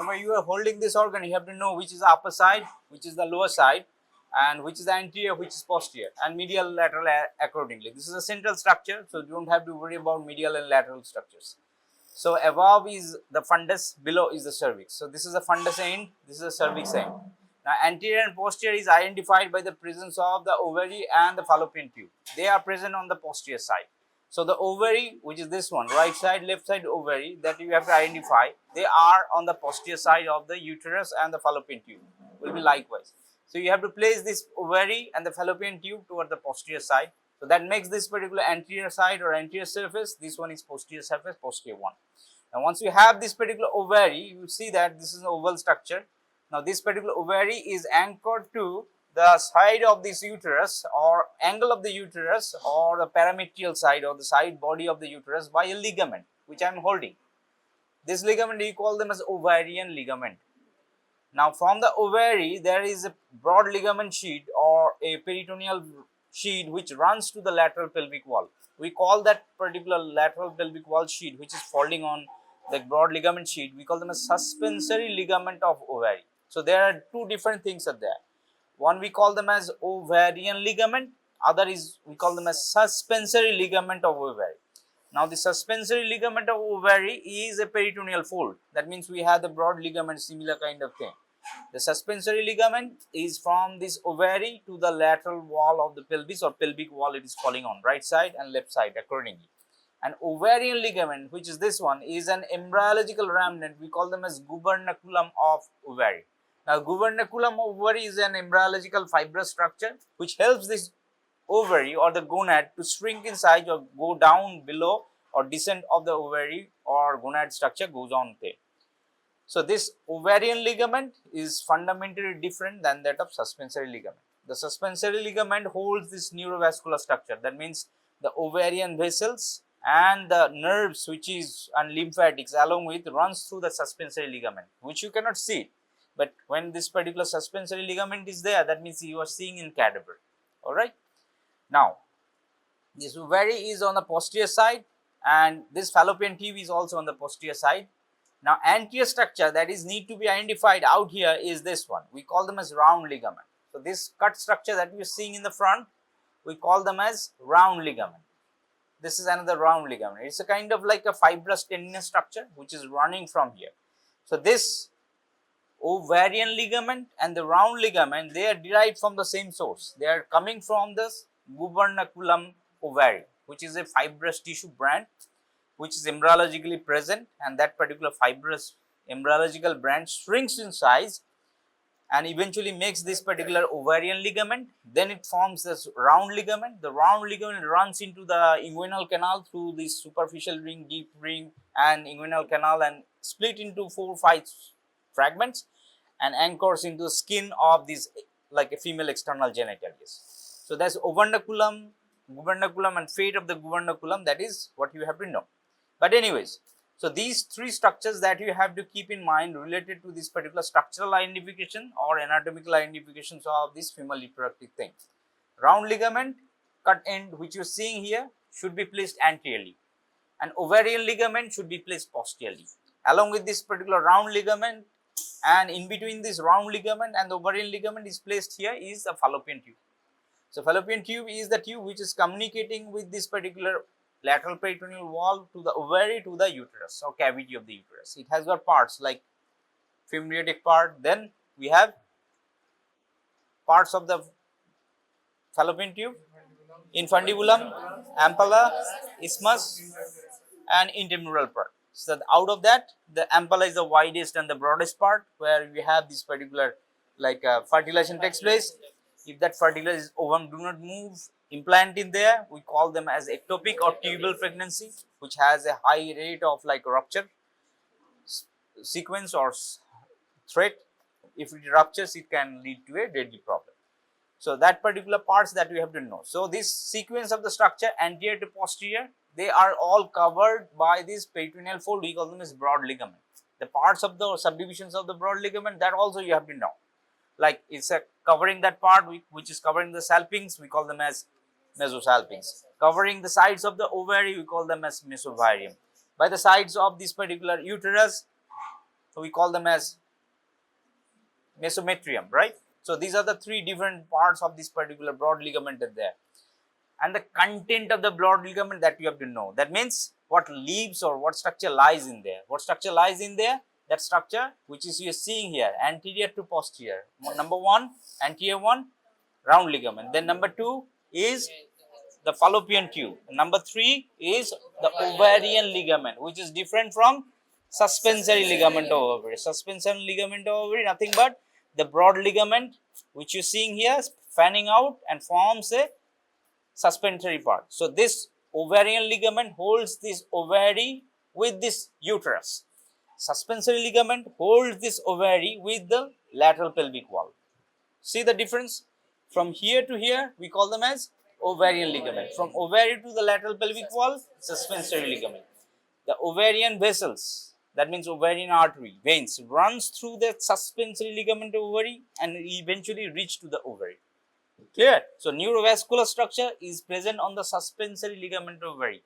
whenever you are holding this organ, you have to know which is the upper side, which is the lower side, and which is the anterior, which is posterior, and medial, lateral accordingly. This is a central structure, so you don't have to worry about medial and lateral structures. So above is the fundus, below is the cervix. So this is the fundus end, this is the cervix end. Now anterior and posterior is identified by the presence of the ovary and the fallopian tube. They are present on the posterior side. So the ovary, which is this one, right side, left side ovary, that you have to identify, they are on the posterior side of the uterus, and the fallopian tube will be likewise. So you have to place this ovary and the fallopian tube toward the posterior side. So that makes this particular anterior side or anterior surface. This one is posterior surface, posterior one. Now once you have this particular ovary, you will see that this is an oval structure. Now this particular ovary is anchored to the side of this uterus, or angle of the uterus, or the parametrial side, or the side body of the uterus, by a ligament which I am holding. This ligament we call them as ovarian ligament. Now from the ovary there is a broad ligament sheet or a peritoneal sheet which runs to the lateral pelvic wall. We call that particular lateral pelvic wall sheet, which is folding on the broad ligament sheet, we call them a suspensory ligament of ovary. So there are two different things are there. One we call them as ovarian ligament, other is we call them as suspensory ligament of ovary. Now the suspensory ligament of ovary is a peritoneal fold. That means we have the broad ligament, similar kind of thing. The suspensory ligament is from this ovary to the lateral wall of the pelvis or pelvic wall. It is falling on right side and left side accordingly. An ovarian ligament, which is this one, is an embryological remnant. We call them as Gubernaculum of ovary. Now Gubernaculum of ovary is an embryological fibrous structure which helps this ovary or the gonad to shrink in size or go down below, or descent of the ovary or gonad structure goes on there. So this ovarian ligament is fundamentally different than that of suspensory ligament. The suspensory ligament holds this neurovascular structure. That means the ovarian vessels and the nerves, which is and lymphatics along with, runs through the suspensory ligament, which you cannot see. But when this particular suspensory ligament is there, that means you are seeing in cadaver. Alright. Now this ovary is on the posterior side, and this fallopian tube is also on the posterior side. Now anterior structure that is need to be identified out here is this one. We call them as round ligament. So this cut structure that we are seeing in the front, we call them as round ligament. This is another round ligament. It's a kind of like a fibrous tendinous structure which is running from here. So this ovarian ligament and the round ligament, they are derived from the same source. They are coming from this Gubernaculum ovary, which is a fibrous tissue branch which is embryologically present, and that particular fibrous embryological branch shrinks in size and eventually makes this particular ovarian ligament. Then it forms this round ligament. The round ligament runs into the inguinal canal through this superficial ring, deep ring and inguinal canal, and split into 4 or 5 fragments and anchors into the skin of this, like a female external genitals. So that's Gubernaculum and fate of the Gubernaculum. That is what you have to know. But anyways, so these 3 structures that you have to keep in mind related to this particular structural identification or anatomical identifications of this female reproductive thing. Round ligament, cut end, which you are seeing here, should be placed anteriorly, and ovarian ligament should be placed posteriorly. Along with this particular round ligament, and in between this round ligament and the ovarian ligament is placed here is the fallopian tube. So fallopian tube is the tube which is communicating with this particular lateral peritoneal wall to the ovary to the uterus or cavity of the uterus. It has got parts like fimbriatic part, then we have parts of the fallopian tube, infundibulum, ampulla, isthmus and intermural part. So out of that, the ampulla is the widest and the broadest part, where we have this particular like fertilization takes place. If that fertilized ovum do not move, implant in there, we call them as ectopic or tubal pregnancy, which has a high rate of like rupture sequence or threat. If it ruptures, it can lead to a deadly problem. So that particular parts that we have to know. So this sequence of the structure, anterior to posterior, they are all covered by this peritoneal fold. We call them as broad ligament. The parts of the subdivisions of the broad ligament, that also you have to know. Like it's a covering that part which is covering the salpinx, we call them as mesosalpinx. Covering the sides of the ovary, we call them as mesovarium. By the sides of this particular uterus, So we call them as mesometrium, right? So these are the three different parts of this particular broad ligament are there. And the content of the broad ligament that you have to know. That means what leaves or what structure lies in there. What structure lies in there? That structure which is you are seeing here, anterior to posterior. Number one, anterior one, round ligament. Then number two is the fallopian tube. Number three is the ovarian ligament, which is different from suspensory ligament of ovary. Suspensory ligament of ovary, nothing but the broad ligament which you are seeing here fanning out and forms a suspensory part. So this ovarian ligament holds this ovary with this uterus. Suspensory ligament holds this ovary with the lateral pelvic wall. See the difference? From here to here, we call them as ovarian ligament. From ovary to the lateral pelvic wall, suspensory ligament. The ovarian vessels, that means ovarian artery, veins, runs through the suspensory ligament of ovary and eventually reach to the ovary. Clear? So neurovascular structure is present on the suspensory ligament of ovary.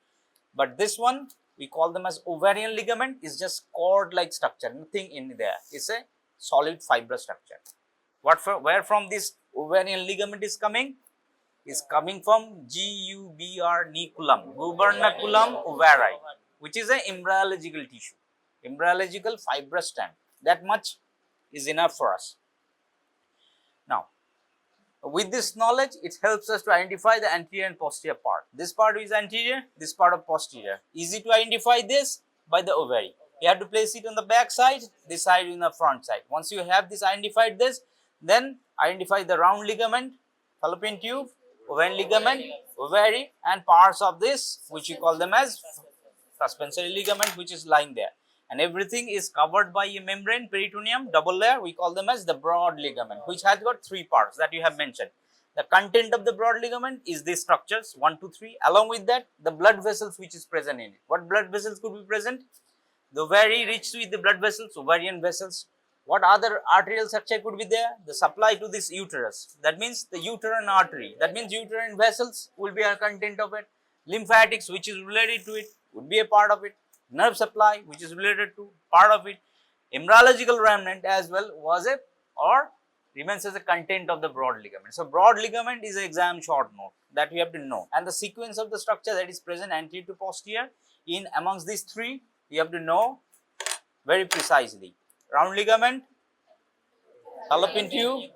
But this one, we call them as ovarian ligament, is just cord-like structure, nothing in there. It's a solid fibrous structure. Where from this ovarian ligament is coming? Is coming from Gubernaculum, Gubernaculum ovari, which is an embryological tissue, embryological fibrous strand. That much is enough for us. Now, with this knowledge, it helps us to identify the anterior and posterior part. This part is anterior, this part of posterior. Easy to identify this by the ovary. You have to place it on the back side, this side in the front side. Once you have this identified this, then identify the round ligament, fallopian tube, ovarian ligament, ovary, and parts of this which you call them as suspensory ligament, which is lying there. And everything is covered by a membrane, peritoneum, double layer. We call them as the broad ligament, which has got three parts that you have mentioned. The content of the broad ligament is these structures 1, 2, 3. Along with that, the blood vessels which is present in it. What blood vessels could be present? The ovary reached with the blood vessels, ovarian vessels. What other arterial structure could be there? The supply to this uterus. That means the uterine artery. That means uterine vessels will be a content of it. Lymphatics, which is related to it, would be a part of it. Nerve supply, which is related to part of it. Embryological remnant as well was a or remains as a content of the broad ligament. So broad ligament is an exam short note that we have to know, and the sequence of the structure that is present anterior to posterior in amongst these three you have to know very precisely. Round ligament, fallopian tube.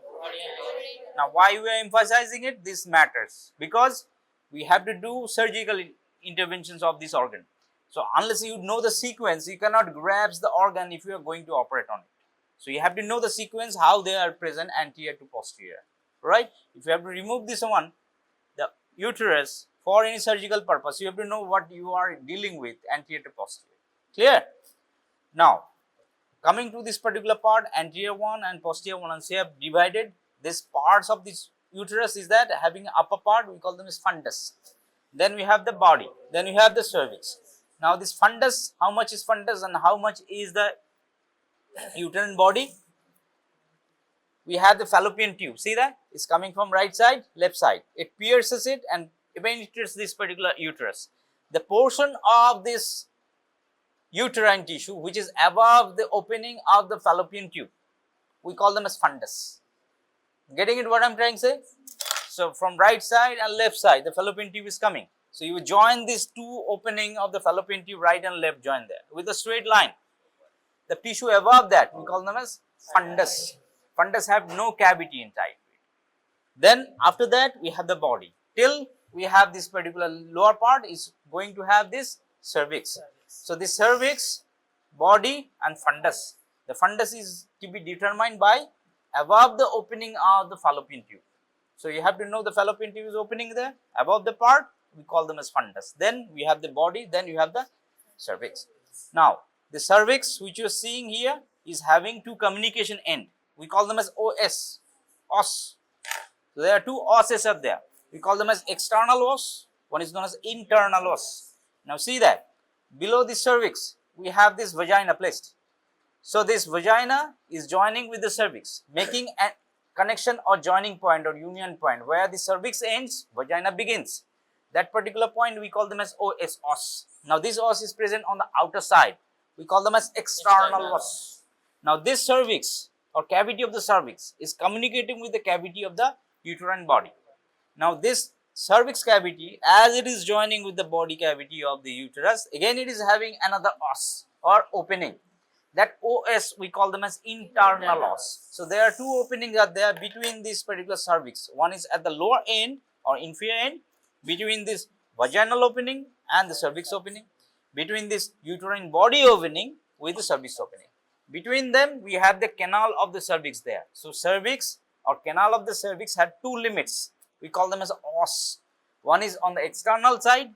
Now why we are emphasizing it? This matters because we have to do surgical interventions of this organ. So unless you know the sequence, you cannot grasp the organ if you are going to operate on it. So you have to know the sequence, how they are present anterior to posterior, right? If you have to remove this one, the uterus, for any surgical purpose, you have to know what you are dealing with anterior to posterior. Clear? Now, coming to this particular part, anterior one and posterior one, once you have divided, these parts of this uterus is that having upper part, we call them as fundus. Then we have the body, then we have the cervix. Now this fundus, how much is fundus and how much is the uterine body? We have the fallopian tube. See that? It's coming from right side, left side. It pierces it and penetrates this particular uterus. The portion of this uterine tissue which is above the opening of the fallopian tube, we call them as fundus. Getting it what I am trying to say? So from right side and left side, the fallopian tube is coming. So you join these two opening of the fallopian tube, right and left, join there with a straight line. The tissue above that, we call them as fundus. Fundus have no cavity inside. Then after that, we have the body. Till we have this particular lower part is going to have this cervix. So the cervix, body and fundus. The fundus is to be determined by above the opening of the fallopian tube. So you have to know the fallopian tube is opening there, above the part, we call them as fundus. Then we have the body, then you have the cervix. Now, the cervix which you are seeing here is having two communication end. We call them as os. So there are two osses are there. We call them as external os, one is known as internal os. Now see that, below the cervix, we have this vagina placed. So this vagina is joining with the cervix, making a connection or joining point or union point where the cervix ends, vagina begins. That particular point we call them as os. Now this os is present on the outer side. We call them as external os. Now this cervix or cavity of the cervix is communicating with the cavity of the uterine body. Now this cervix cavity, as it is joining with the body cavity of the uterus, again it is having another os or opening. That OS we call them as internal os. So there are two openings are there between this particular cervix. One is at the lower end or inferior end, between this vaginal opening and the cervix opening, between this uterine body opening with the cervix opening. Between them we have the canal of the cervix there. So cervix or canal of the cervix had two limits. We call them as os. One is on the external side,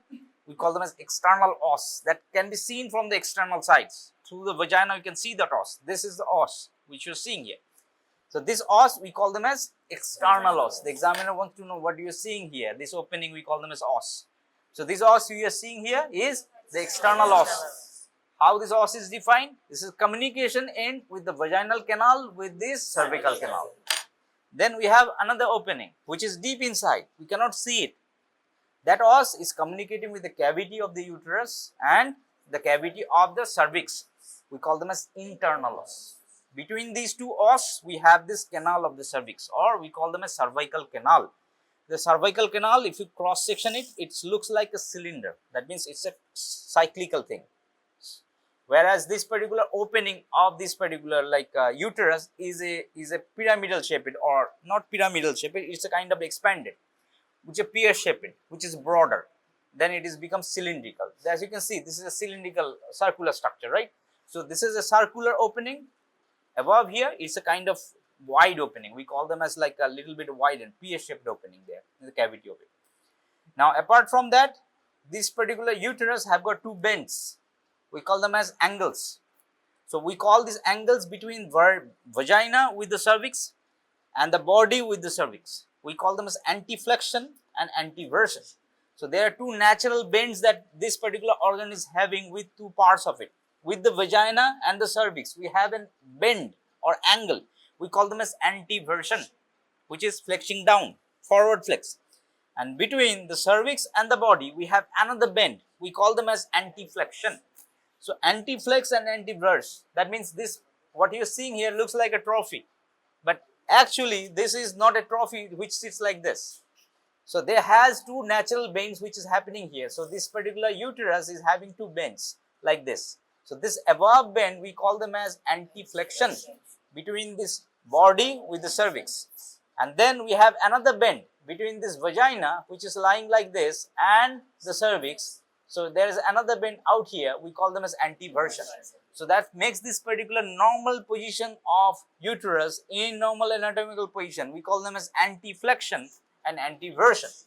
we call them as external os, that can be seen from the external sides. Through the vagina you can see that os. This is the os which you are seeing here. So this os we call them as external os. The examiner wants to know what you are seeing here. This opening we call them as os. So this os you are seeing here is the external os. How this os is defined? This is communication end with the vaginal canal with this cervical canal. Then we have another opening which is deep inside. We cannot see it. That os is communicating with the cavity of the uterus and the cavity of the cervix. We call them as internal os. Between these two os, we have this canal of the cervix, or we call them as cervical canal. The cervical canal, if you cross section it, it looks like a cylinder. That means it's a cyclical thing. Whereas this particular opening of this particular uterus is a pyramidal shaped, or not pyramidal shaped, it's a kind of expanded, which is pear shaped, which is broader. Then it is becomes cylindrical. As you can see, this is a cylindrical circular structure, right? So this is a circular opening. Above here is a kind of wide opening. We call them as like a little bit wide and pear shaped opening there in the cavity of it. Now apart from that, this particular uterus have got two bends. We call them as angles. So we call these angles between vagina with the cervix and the body with the cervix. We call them as anteflexion and anteversion. So there are two natural bends that this particular organ is having with two parts of it. With the vagina and the cervix, we have a bend or angle. We call them as anteversion, which is flexing down, forward flex. And between the cervix and the body, we have another bend. We call them as anteflexion. So anteflex and anteverse, that means this, what you are seeing here looks like a trophy. But actually, this is not a trophy which sits like this. So there has two natural bends which is happening here. So this particular uterus is having two bends like this. So this above bend we call them as anteflexion between this body with the cervix. And then we have another bend between this vagina which is lying like this and the cervix. So there is another bend out here, we call them as anteversion. So that makes this particular normal position of uterus in normal anatomical position. We call them as anteflexion and anteversion.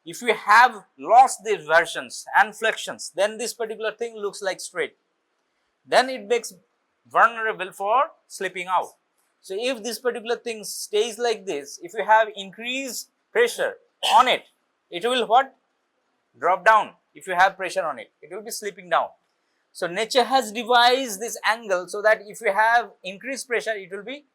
If you have lost the versions and flexions, then this particular thing looks like straight. Then it makes vulnerable for slipping out. So if this particular thing stays like this, if you have increased pressure on it, it will what? Drop down. If you have pressure on it, it will be slipping down. So nature has devised this angle so that if you have increased pressure, it will be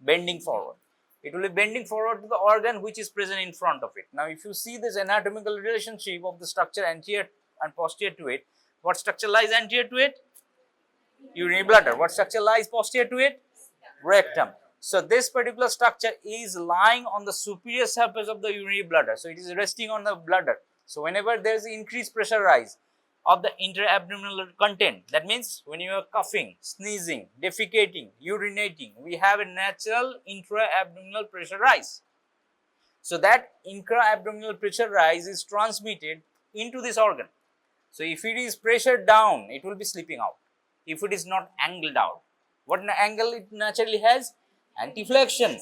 bending forward. It will be bending forward to the organ which is present in front of it. Now if you see this anatomical relationship of the structure anterior and posterior to it, what structure lies anterior to it? Urinary bladder. What structure lies posterior to it? Rectum. So this particular structure is lying on the superior surface of the urinary bladder. So it is resting on the bladder. So whenever there is increased pressure rise of the intra-abdominal content, that means when you are coughing, sneezing, defecating, urinating, we have a natural intra-abdominal pressure rise. So that intra-abdominal pressure rise is transmitted into this organ. So if it is pressured down, it will be slipping out. If it is not angled out, what angle it naturally has? Anteflexion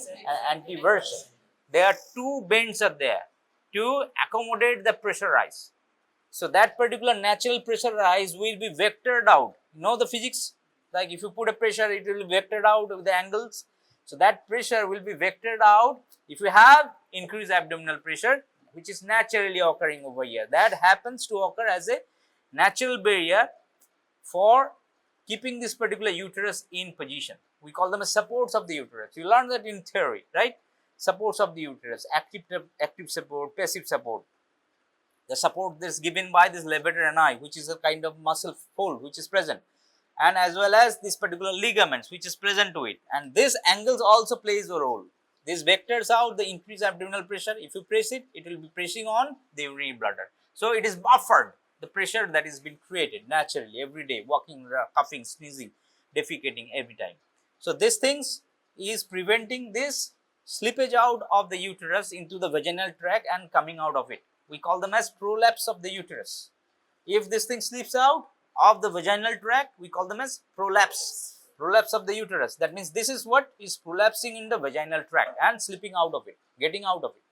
and anteversion. There are two bends are there to accommodate the pressure rise. So that particular natural pressure rise will be vectored out. You know the physics? Like if you put a pressure, it will be vectored out with the angles. So that pressure will be vectored out if you have increased abdominal pressure, which is naturally occurring over here. That happens to occur as a natural barrier for keeping this particular uterus in position. We call them as supports of the uterus. You learn that in theory, right? Supports of the uterus, active support, passive support. The support that is given by this levator ani, which is a kind of muscle fold which is present. and as well as this particular ligaments which is present to it, and this angles also plays a role. This vectors out the increased abdominal pressure. If you press it, it will be pressing on the urinary bladder. So it is buffered the pressure that is being created naturally every day, walking, coughing, sneezing, defecating every time. So these things is preventing this slippage out of the uterus into the vaginal tract and coming out of it. We call them as prolapse of the uterus. If this thing slips out of the vaginal tract, we call them as prolapse. Prolapse of the uterus. That means this is what is prolapsing in the vaginal tract and slipping out of it, getting out of it.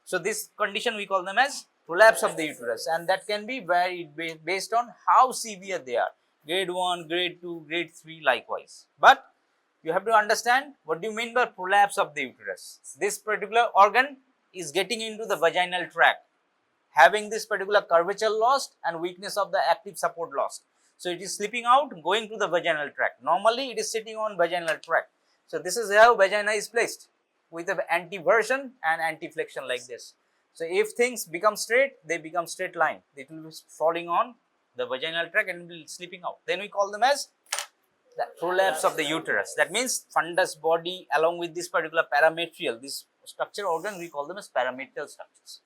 So this condition we call them as prolapse of the uterus, and that can be varied based on how severe they are. Grade 1, grade 2, grade 3 likewise. But you have to understand what do you mean by prolapse of the uterus. This particular organ is getting into the vaginal tract, having this particular curvature lost and weakness of the active support lost. So it is slipping out, going to the vaginal tract. Normally it is sitting on vaginal tract. So this is how vagina is placed, with an anteversion and anteflexion like this. So if things become straight, they become straight line. It will be falling on the vaginal tract and will be slipping out. Then we call them as the prolapse of the uterus. That means fundus body along with this particular parametrial, this structure organ, we call them as parametrial structures.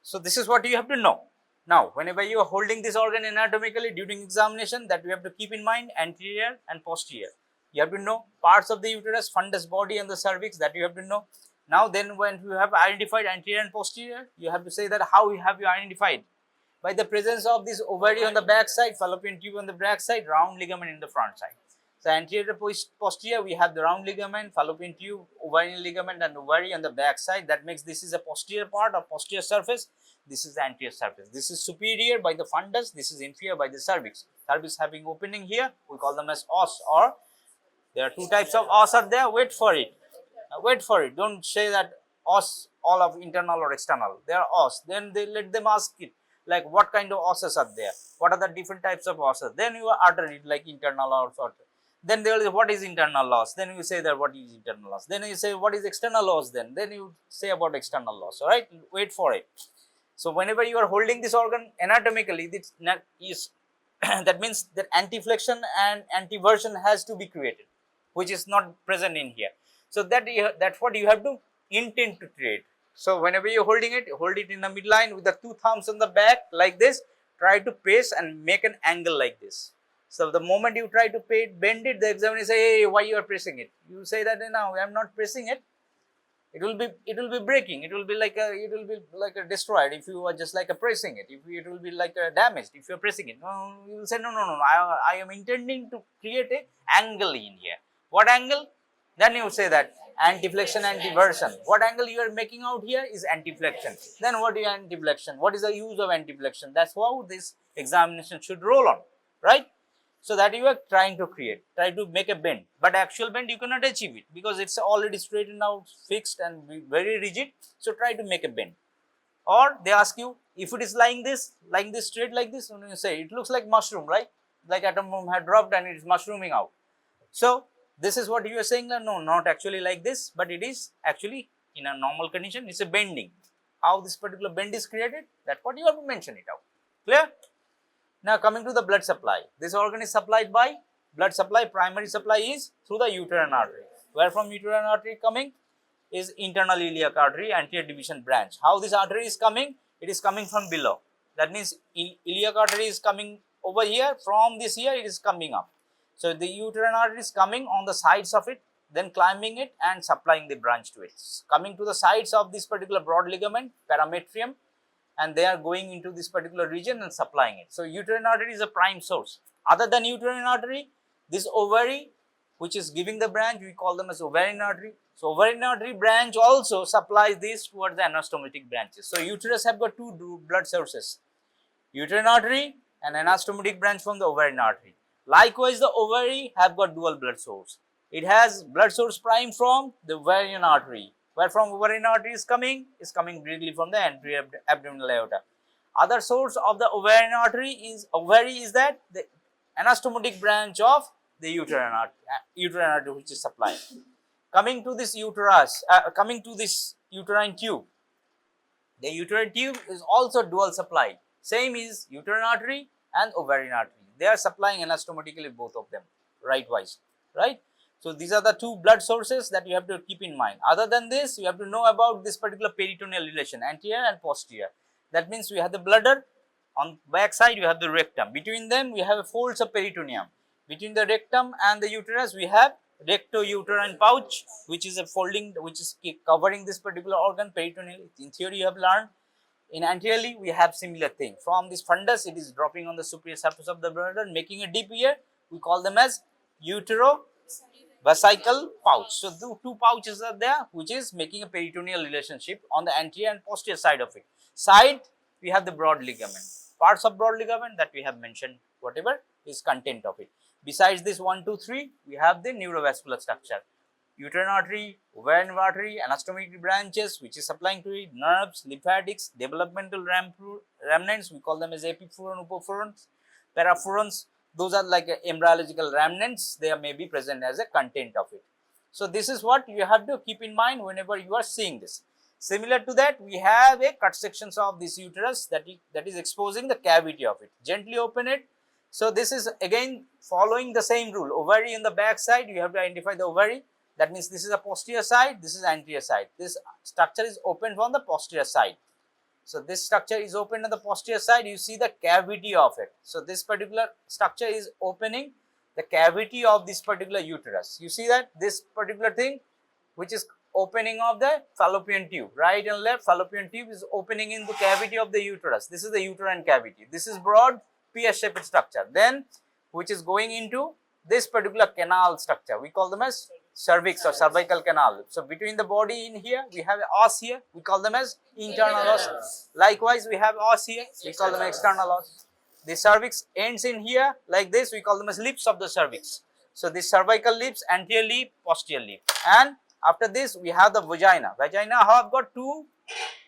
So this is what you have to know. Now, whenever you are holding this organ anatomically during examination, that you have to keep in mind anterior and posterior. You have to know parts of the uterus, fundus body and the cervix, that you have to know. Now then, when you have identified anterior and posterior, you have to say that how have you identified? By the presence of this ovary on the back side, fallopian tube on the back side, round ligament in the front side. So anterior to posterior, we have the round ligament, fallopian tube, ovarian ligament and ovary on the back side. That makes this is a posterior part or posterior surface. This is the anterior surface. This is superior by the fundus. This is inferior by the cervix. Cervix having opening here, we call them as os, or there are two types of os are there. Wait for it. Wait for it. Don't say that os all of internal or external. They are os. Then they let them ask it, like what kind of osses are there? What are the different types of osses? Then you utter it like internal or sort. Then they will say what is internal os. Then you say that what is internal os. Then you say what is external os. Then you say about external os. All right. Wait for it. So whenever you are holding this organ anatomically, this is that means that anteflexion and anteversion has to be created, which is not present in here. So that's what you have to intend to create. So whenever you're holding it, hold it in the midline with the two thumbs on the back like this. Try to press and make an angle like this. So the moment you try to bend it, the examiner say, hey, why you are pressing it? You say that no, I am not pressing it. It will be breaking. It will be like a destroyed if you are just like a pressing it. If it will be like a damaged if you are pressing it. No, you will say no. I am intending to create a angle in here. What angle? Then you say that anteflexion, anteversion. What angle you are making out here is anteflexion. Then what is anteflexion? What is the use of anteflexion? That's how this examination should roll on, right? So that you are trying to create, try to make a bend, but actual bend you cannot achieve it because it's already straightened out, fixed and very rigid. So try to make a bend. Or they ask you if it is lying this straight like this, when you say it looks like mushroom, right? Like atom bomb had dropped and it is mushrooming out. So this is what you are saying that no, not actually like this, but it is actually in a normal condition, it's a bending. How this particular bend is created, that's what you have to mention it out. Clear? Now coming to the blood supply, this organ is supplied by blood supply. Primary supply is through the uterine artery. Where from uterine artery coming is internal iliac artery, anterior division branch. How this artery is coming? It is coming from below. That means iliac artery is coming over here. From this here it is coming up. So the uterine artery is coming on the sides of it, then climbing it and supplying the branch to it. Coming to the sides of this particular broad ligament, parametrium, and they are going into this particular region and supplying it. So uterine artery is a prime source. Other than uterine artery, this ovary, which is giving the branch, we call them as ovarian artery. So ovarian artery branch also supplies this towards the anastomotic branches. So uterus have got two blood sources, uterine artery and anastomotic branch from the ovarian artery. Likewise, the ovary have got dual blood source. It has blood source prime from the ovarian artery. Where from ovarian artery is coming directly from the anterior abdominal aorta. Other source of the ovarian artery is that the anastomotic branch of the uterine artery which is supplying. Coming to this uterus, coming to this uterine tube. The uterine tube is also dual supplied. Same is uterine artery and ovarian artery. They are supplying anastomotically both of them, right-wise, right? So these are the two blood sources that you have to keep in mind. Other than this, you have to know about this particular peritoneal relation, anterior and posterior. That means we have the bladder, on back side we have the rectum. Between them we have folds of peritoneum. Between the rectum and the uterus we have recto-uterine pouch, which is a folding, which is covering this particular organ, peritoneal. In theory you have learned. In anteriorly we have similar thing. From this fundus it is dropping on the superior surface of the bladder, making a deep ear. We call them as uterovesical pouch. So the two pouches are there, which is making a peritoneal relationship on the anterior and posterior side of it. Side we have the broad ligament. Parts of broad ligament that we have mentioned, whatever is content of it. Besides this 1, 2, 3, we have the neurovascular structure. Uterine artery, ovarian artery, anastomotic branches which is supplying to it, nerves, lymphatics, developmental remnants, we call them as epifuron, upofurons, parafurons. Those are like embryological remnants, they may be present as a content of it. So this is what you have to keep in mind whenever you are seeing this. Similar to that, we have a cut sections of this uterus that is exposing the cavity of it. Gently open it. So this is again following the same rule. Ovary in the back side, you have to identify the ovary. That means this is a posterior side, this is anterior side. This structure is open from the posterior side. So this structure is open on the posterior side, you see the cavity of it. So this particular structure is opening the cavity of this particular uterus. You see that this particular thing, which is opening of the fallopian tube, right and left fallopian tube is opening in the cavity of the uterus. This is the uterine cavity. This is broad pear-shaped structure. Then which is going into this particular canal structure. We call them as cervix or cervical canal. So between the body in here, we have os here. We call them as internal os. Likewise, we have os here. We call them external os. The cervix ends in here like this. We call them as lips of the cervix. So this cervical lips, anterior lip, posterior lip. And after this, we have the vagina. Vagina have got two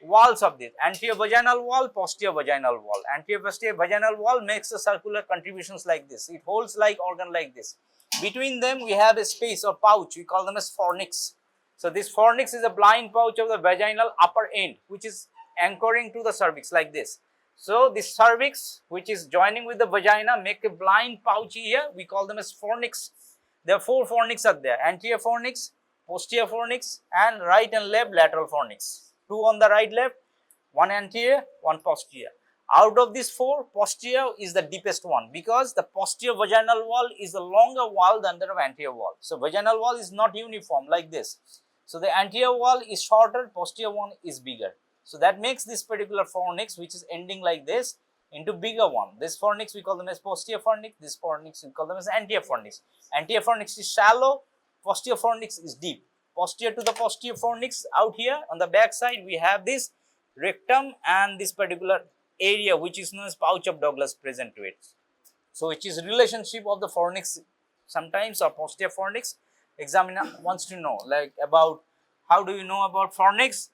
walls of this. Anterior vaginal wall, posterior vaginal wall. Anterior posterior vaginal wall makes the circular contributions like this. It holds like organ like this. Between them, we have a space or pouch. We call them as fornix. So this fornix is a blind pouch of the vaginal upper end, which is anchoring to the cervix like this. So this cervix, which is joining with the vagina, make a blind pouch here. We call them as fornix. There are 4 fornix are there. Anterior fornix, posterior fornix, and right and left lateral fornix. 2 on the right, left, 1 anterior, 1 posterior. Out of these 4, posterior is the deepest one because the posterior vaginal wall is the longer wall than the anterior wall. So vaginal wall is not uniform like this. So the anterior wall is shorter, posterior one is bigger. So that makes this particular fornix, which is ending like this, into bigger one. This fornix we call them as posterior fornix. This fornix we call them as anterior fornix. Anterior fornix is shallow, posterior fornix is deep. Posterior to the posterior fornix out here on the back side we have this rectum and this particular area which is known as pouch of Douglas present to it. So which is relationship of the fornix sometimes or posterior fornix. Examiner wants to know like about how do you know about fornix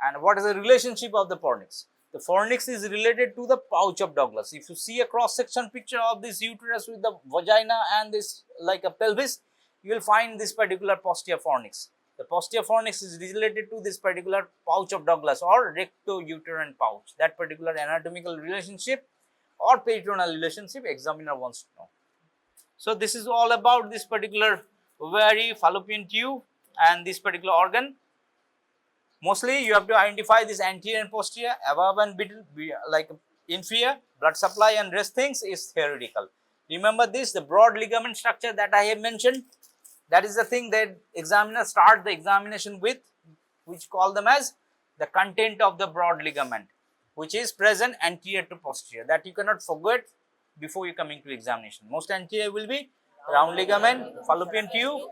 and what is the relationship of the fornix. The fornix is related to the pouch of Douglas. If you see a cross section picture of this uterus with the vagina and this like a pelvis, you will find this particular posterior fornix. The posterior fornix is related to this particular pouch of Douglas or recto-uterine pouch. That particular anatomical relationship or peritoneal relationship examiner wants to know. So this is all about this particular ovary, fallopian tube and this particular organ. Mostly you have to identify this anterior and posterior, above and below, like inferior, blood supply and rest things is theoretical. Remember this, the broad ligament structure that I have mentioned. That is the thing that examiner start the examination with, which call them as the content of the broad ligament, which is present anterior to posterior. That you cannot forget before you coming to examination. Most anterior will be round ligament, fallopian tube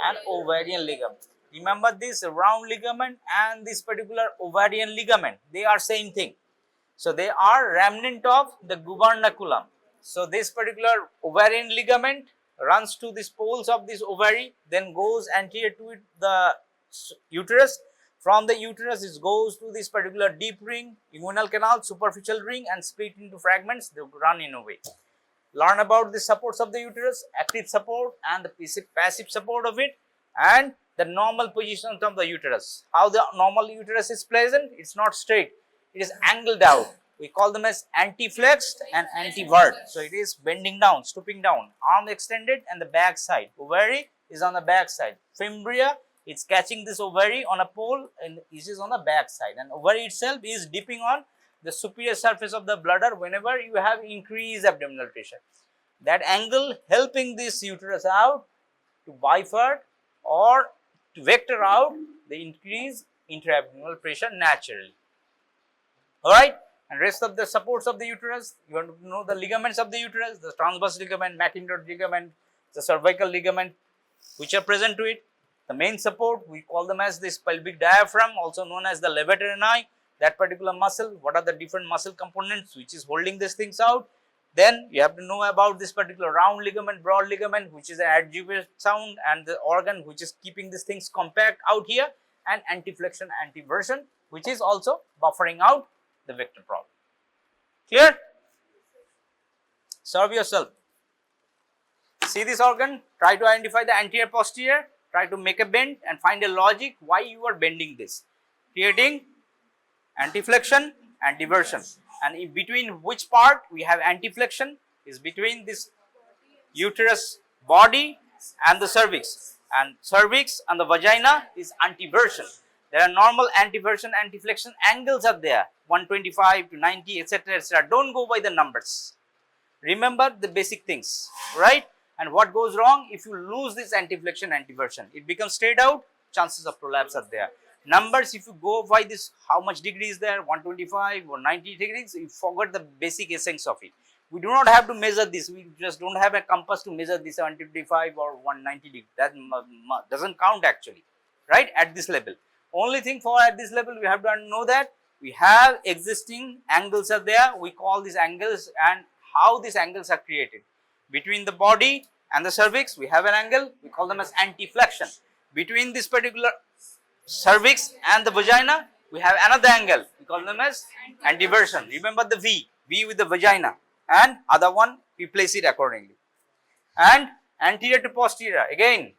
and ovarian ligament. Remember this round ligament and this particular ovarian ligament, they are same thing. So they are remnant of the Gubernaculum. So this particular ovarian ligament runs to these poles of this ovary, then goes anterior to it, the uterus. From the uterus, it goes to this particular deep ring, inguinal canal, superficial ring, and split into fragments. They run in a way. Learn about the supports of the uterus, active support and the passive support of it, and the normal position of the uterus. How the normal uterus is present? It's not straight. It is angled out. we call them as antiflexed and antivert. So it is bending down, stooping down, arm extended and the back side. Ovary is on the back side. Fimbria, it's catching this ovary on a pole and it is on the back side. And ovary itself is dipping on the superior surface of the bladder whenever you have increased abdominal pressure. That angle helping this uterus out to bifurcate or to vector out the increased intra-abdominal pressure naturally. Alright, and rest of the supports of the uterus, you want to know the ligaments of the uterus, the transverse ligament, matinode ligament, the cervical ligament, which are present to it. The main support, we call them as this pelvic diaphragm, also known as the levator ani, that particular muscle. What are the different muscle components which is holding these things out? Then you have to know about this particular round ligament, broad ligament, which is an adjuvant sound, and the organ which is keeping these things compact out here, and antiflexion, antiversion, which is also buffering out the vector problem. Clear? Serve yourself. See this organ, try to identify the anterior posterior, try to make a bend and find a logic why you are bending this, creating antiflexion, antiversion. And in between which part we have antiflexion is between this uterus body and the cervix, and cervix and the vagina is antiversion. There are normal antiversion, antiflexion angles are there, 125 to 90, etc., etc. Don't go by the numbers. Remember the basic things, right? And what goes wrong if you lose this antiflexion, antiversion? It becomes straight out, chances of prolapse are there. Numbers, if you go by this, how much degree is there, 125 or 90 degrees, you forget the basic essence of it. We do not have to measure this, we just don't have a compass to measure this 125 or 190 degree. That doesn't count actually, right, at this level. Only thing for at this level, we have to know that we have existing angles are there, we call these angles, and how these angles are created. Between the body and the cervix, we have an angle, we call them as antiflexion. Between this particular cervix and the vagina, we have another angle, we call them as antiversion. Remember the V with the vagina, and other one we place it accordingly. And anterior to posterior, again